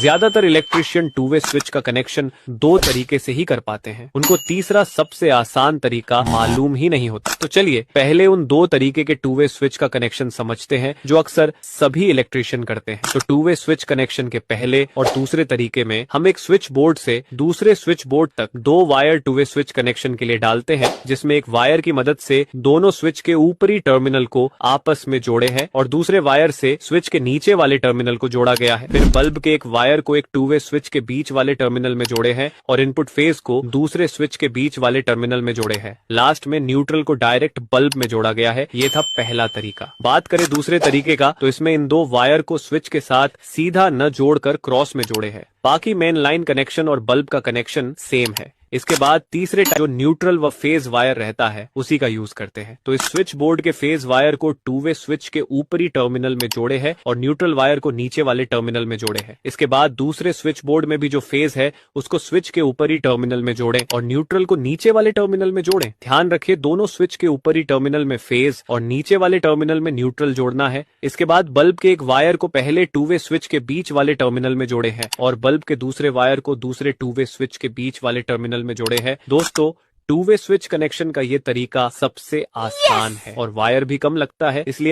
ज्यादातर electrician two way switch का connection दो तरीके से ही कर पाते हैं, उनको तीसरा सबसे आसान तरीका मालूम ही नहीं होता। तो चलिए पहले उन दो तरीके के टू वे स्विच का कनेक्शन समझते हैं जो अक्सर सभी इलेक्ट्रिशियन करते हैं। तो टू वे स्विच कनेक्शन के पहले और दूसरे तरीके में हम एक स्विच बोर्ड से दूसरे स्विच बोर्ड तक दो wire two way switch connection के लिए डालते हैं, जिसमें एक वायर की मदद से दोनों स्विच के ऊपरी टर्मिनल को आपस में जोड़े हैं और दूसरे वायर से स्विच के नीचे वाले टर्मिनल को जोड़ा गया है। फिर बल्ब के एक वायर को एक टू वे स्विच के बीच वाले टर्मिनल में जोड़े हैं और इनपुट फेज को दूसरे स्विच के बीच वाले टर्मिनल में जोड़े हैं। लास्ट में न्यूट्रल को डायरेक्ट बल्ब में जोड़ा गया है। ये था पहला तरीका। बात करें दूसरे तरीके का तो इसमें इन दो वायर को स्विच के साथ सीधा न जोड़कर क्रॉस में जोड़े हैं। बाकी मेन लाइन कनेक्शन और बल्ब का कनेक्शन सेम है। इसके बाद तीसरे जो न्यूट्रल व फेज वायर रहता है उसी का यूज करते हैं। तो इस स्विच बोर्ड के फेज वायर को टू वे स्विच के ऊपरी टर्मिनल में जोड़े हैं और न्यूट्रल वायर को नीचे वाले टर्मिनल में जोड़े हैं। इसके बाद दूसरे स्विच बोर्ड में भी जो फेज है उसको स्विच के ऊपरी टर्मिनल में जोड़ें और न्यूट्रल को नीचे वाले टर्मिनल में जोड़ें। ध्यान रखिए दोनों स्विच के ऊपरी टर्मिनल में फेज और नीचे वाले टर्मिनल में न्यूट्रल जोड़ना है। इसके बाद बल्ब के एक वायर को पहले टू वे स्विच के बीच वाले टर्मिनल में जोड़े हैं और बल्ब के दूसरे वायर को दूसरे टू वे स्विच के बीच वाले टर्मिनल में जोड़े हैं। दोस्तों टू वे स्विच कनेक्शन का ये तरीका सबसे आसान है और वायर भी कम लगता है, इसलिए